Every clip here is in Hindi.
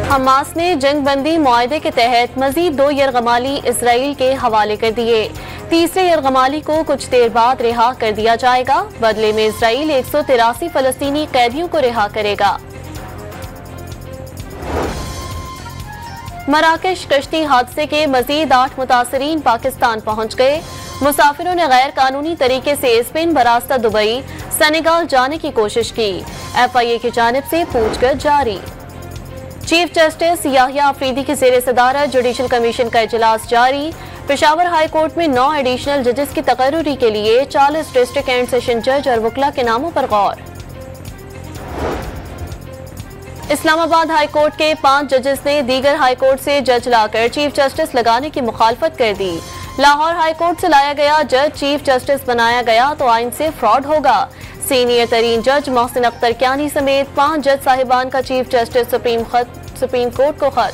हमास ने जंग बंदी मुआहदे के तहत मजीद 2 यरगमाली इसराइल के हवाले कर दिए। तीसरे यरगमाली को कुछ देर बाद रिहा कर दिया जाएगा। बदले में इसराइल 183 फलस्तीनी कैदियों को रिहा करेगा। मराकश कश्ती हादसे के मजीद 8 मुतासरीन पाकिस्तान पहुंच गए। मुसाफिरों ने गैर कानूनी तरीके से स्पेन बरास्ता दुबई सेनेगाल जाने की कोशिश की। FIA की जानिब से पूछताछ जारी। चीफ जस्टिस याहिया अफरीदी की ज़ेर सदारत जुडिशल कमीशन का इजलास जारी। पेशावर हाई कोर्ट में 9 एडिशनल जजेस की तकर्रुरी के लिए 40 डिस्ट्रिक्ट एंड सेशन जज और वकला के नामों पर गौर। इस्लामाबाद हाई कोर्ट के 5 जजेस ने दीगर हाई कोर्ट से जज लाकर चीफ जस्टिस लगाने की मुखालफत कर दी। लाहौर हाई कोर्ट से लाया गया जज चीफ जस्टिस बनाया गया तो आइन से फ्रॉड होगा। सीनियर तरीन जज मोहसिन अख्तर क्यानी समेत 5 जज साहिबान का चीफ जस्टिस सुप्रीम कोर्ट को खत।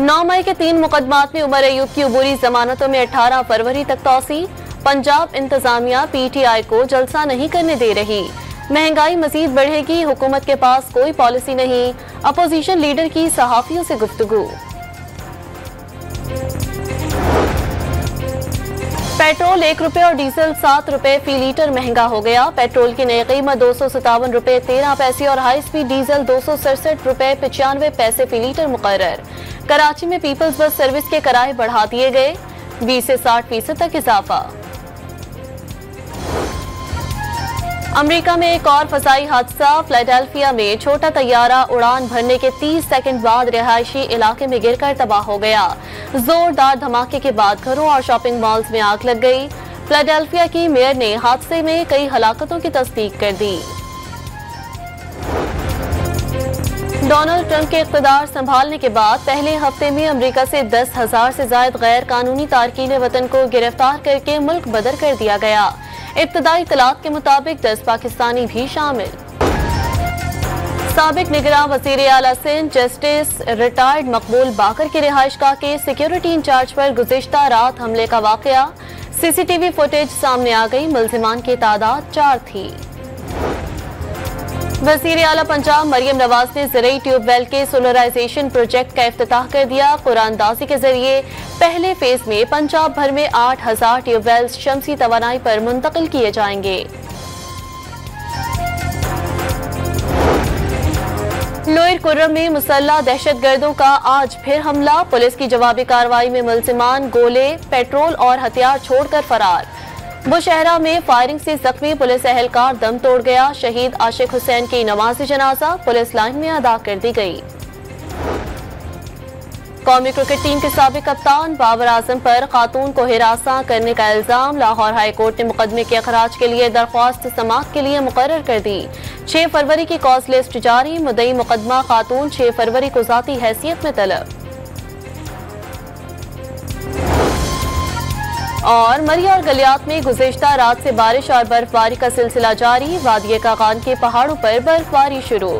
9 मई के 3 मुकदमात में उमर अयूब की अबूरी जमानतों में 18 फरवरी तक तौसी। पंजाब इंतजामिया PTI को जलसा नहीं करने दे रही। महंगाई मजीद बढ़ेगी, हुकूमत के पास कोई पॉलिसी नहीं। अपोजिशन लीडर की सहाफियों से गुफ्तगू। पेट्रोल 1 रुपए और डीजल 7 रुपए फी लीटर महंगा हो गया। पेट्रोल की नई कीमत 257 रुपए 13 पैसे और हाई स्पीड डीजल 267 रुपए 95 पैसे फी लीटर मुकर्रर। कराची में पीपल्स बस सर्विस के किराए बढ़ा दिए गए। 20 से 60% तक इजाफा। अमेरिका में एक और फसाई हादसा। फिलाडेल्फिया में छोटा तैयारा उड़ान भरने के 30 सेकंड बाद रिहायशी इलाके में गिरकर तबाह हो गया। जोरदार धमाके के बाद घरों और शॉपिंग मॉल्स में आग लग गई। फिलाडेल्फिया की मेयर ने हादसे में कई हलाकतों की तस्दीक कर दी। डोनाल्ड ट्रंप के इख्तिदार संभालने के बाद पहले हफ्ते में अमेरिका से 10,000 से ज्यादा गैर कानूनी तारकीन वतन को गिरफ्तार करके मुल्क बदर कर दिया गया। इब्तदाई इत्तलात के मुताबिक 10 पाकिस्तानी भी शामिल। साबिक निगरां वज़ीर आला सिंध जस्टिस रिटायर्ड मकबूल बाकर की रिहाइशगाह के सिक्योरिटी इंचार्ज पर गुज़िश्ता रात हमले का वाक़या। CCTV फुटेज सामने आ गई। मुल्ज़िमान की तादाद 4 थी। वज़ीर आला पंजाब मरियम नवाज ने ज़रई ट्यूबवेल के सोलराइजेशन प्रोजेक्ट का इफ्तिताह कर दिया। कुरानदाजी के जरिए पहले फेज में पंजाब भर में 8,000 ट्यूबवेल शमसी तवानाई पर मुंतकिल किए जाएंगे। लोअर कुर्रम में मुसल्लह दहशतगर्दों का आज फिर हमला। पुलिस की जवाबी कार्रवाई में मुल्जिमान गोले, पेट्रोल और हथियार छोड़कर फरार। बुशहरा में फायरिंग से जख्मी पुलिस एहलकार दम तोड़ गया। शहीद आशिक हुसैन की नमाज जनाजा पुलिस लाइन में अदा कर दी गई। कौमी क्रिकेट टीम के साबिक कप्तान बाबर आजम पर खातून को हिरासा करने का इल्जाम। लाहौर हाई कोर्ट ने मुकदमे के अखराज के लिए दरख्वास्त समाअत के लिए मुकर्रर कर दी। 6 फरवरी की कॉज लिस्ट जारी। मुद्दई मुकदमा खातून 6 फरवरी को जाती हैसियत में तलब। और मरिया और गलियात में गुज़िश्ता रात से बारिश और बर्फबारी का सिलसिला जारी। वादिये कागान के पहाड़ों पर बर्फबारी शुरू।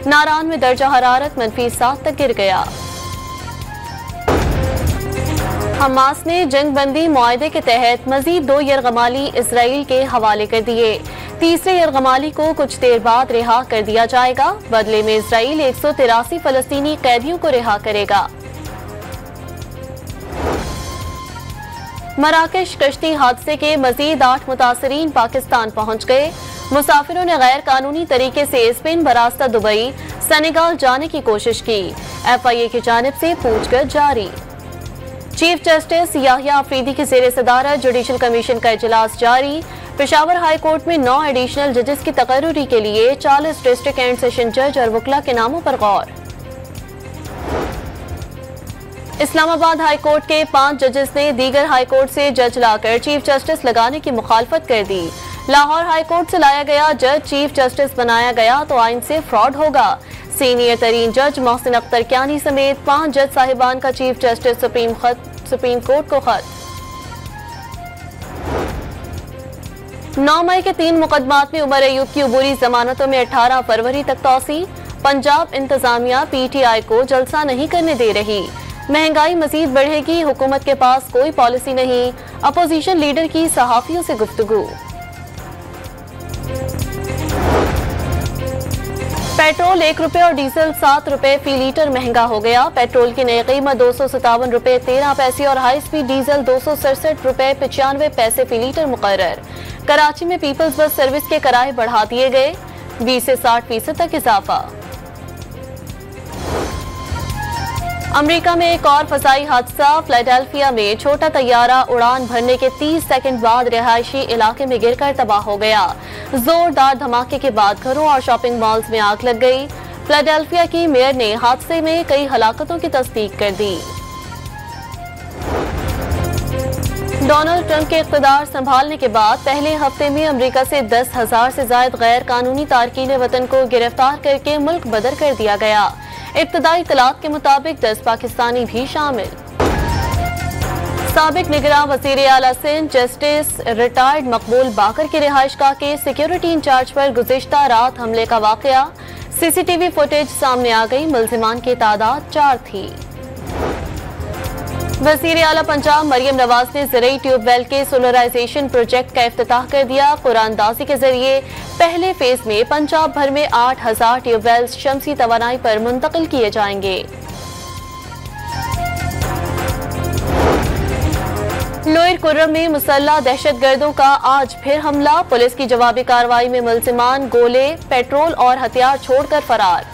नारान में दर्जा हरारत -7 तक गिर गया। हमास ने जंग बंदी मुआहदे के तहत मजीद 2 यरगमाली इसराइल के हवाले कर दिए। तीसरे यरगमाली को कुछ देर बाद रिहा कर दिया जाएगा। बदले में इसराइल 183 फलस्तीनी कैदियों को रिहा करेगा। मराकश कश्ती हादसे के मजीद 8 मुतासरीन पाकिस्तान पहुंच गए। मुसाफिरों ने गैर कानूनी तरीके से स्पेन बरास्ता दुबई सेनेगाल जाने की कोशिश की। FIA की जानिब से पूछताछ जारी। चीफ जस्टिस याहिया अफरीदी की ज़ेर सदारत जुडिशल कमीशन का इजलास जारी। पेशावर हाई कोर्ट में 9 एडिशनल जजेस की तकर्रुरी के लिए 40 डिस्ट्रिक्ट एंड सेशन जज और वकला के नामों पर गौर। इस्लामाबाद हाई कोर्ट के 5 जजेस ने दीगर हाई कोर्ट से जज लाकर चीफ जस्टिस लगाने की मुखालफत कर दी। लाहौर हाई कोर्ट से लाया गया जज चीफ जस्टिस बनाया गया तो आइन से फ्रॉड होगा। सीनियर तरीन जज मोहसिन अख्तर क्यानी समेत 5 जज साहिबान का चीफ जस्टिस सुप्रीम कोर्ट को खत। 9 मई के 3 मुकदमात में उमर अयूब की अबूरी जमानतों में 18 फरवरी तक तौसी। पंजाब इंतजामिया PTI को जलसा नहीं करने दे रही। महंगाई मजीद बढ़ेगी, हुकूमत के पास कोई पॉलिसी नहीं। अपोजिशन लीडर की सहाफियों से गुफ्तगू। पेट्रोल 1 रुपये और डीजल 7 रुपये फी लीटर महंगा हो गया। पेट्रोल की नई कीमत 257 रुपये 13 पैसे और हाई स्पीड डीजल 267 रुपये 95 पैसे फी लीटर मुकर्रर। कराची में पीपल्स बस सर्विस के किराए बढ़ा दिए गए, 20 से 60% तक इजाफा। अमेरिका में एक और फसाई हादसा। फिलाडेल्फिया में छोटा तैयारा उड़ान भरने के 30 सेकंड बाद रिहायशी इलाके में गिरकर तबाह हो गया। जोरदार धमाके के बाद घरों और शॉपिंग मॉल्स में आग लग गई। फिलाडेल्फिया की मेयर ने हादसे में कई हलाकतों की तस्दीक कर दी। डोनाल्ड ट्रंप के इख्तिदार संभालने के बाद पहले हफ्ते में अमेरिका से 10,000 से ज्यादा गैर कानूनी तारकीन वतन को गिरफ्तार करके मुल्क बदर कर दिया गया। इब्तदाई इत्तलात के मुताबिक 10 पाकिस्तानी भी शामिल। साबिक निगरान वज़ीर आला सिंध जस्टिस रिटायर्ड मकबूल बाकर की रिहाइशगाह के सिक्योरिटी इंचार्ज पर गुज़िश्ता रात हमले का वाक़या। सीसीटीवी फुटेज सामने आ गई। मुल्ज़िमान की तादाद 4 थी। वज़ीर आला पंजाब मरियम नवाज ने ज़रई ट्यूबवेल के सोलराइजेशन प्रोजेक्ट का इफ्तिताह कर दिया। कुरानदाजी के जरिए पहले फेज में पंजाब भर में 8,000 ट्यूबवेल शमसी तवानाई पर मुंतकिल किए जाएंगे। लोअर कुर्रम में मुसल्लह दहशतगर्दों का आज फिर हमला। पुलिस की जवाबी कार्रवाई में मुल्जिमान गोले, पेट्रोल और हथियार छोड़कर फरार।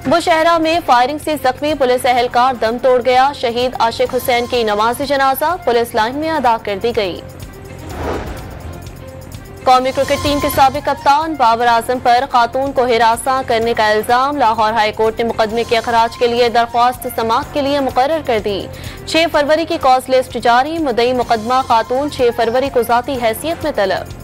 बुशहरा में फायरिंग से जख्मी पुलिस एहलकार दम तोड़ गया। शहीद आशिक हुसैन की नमाज़ी जनाजा पुलिस लाइन में अदा कर दी गई। कौमी क्रिकेट टीम के साबिक कप्तान बाबर आजम पर खातून को हिरासा करने का इल्जाम। लाहौर हाई कोर्ट ने मुकदमे के अखराज के लिए दरख्वास्त समाअत के लिए मुकर्रर कर दी। 6 फरवरी की कॉज लिस्ट जारी। मुद्दई मुकदमा खातून 6 फरवरी को जाती हैसियत में तलब।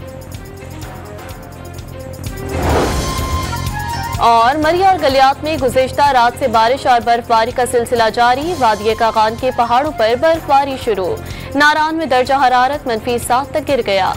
और मरिया और गलियात में गुज़िश्ता रात से बारिश और बर्फबारी का सिलसिला जारी। वादिये कागान के पहाड़ों पर बर्फबारी शुरू। नारान में दर्जा हरारत -7 तक गिर गया।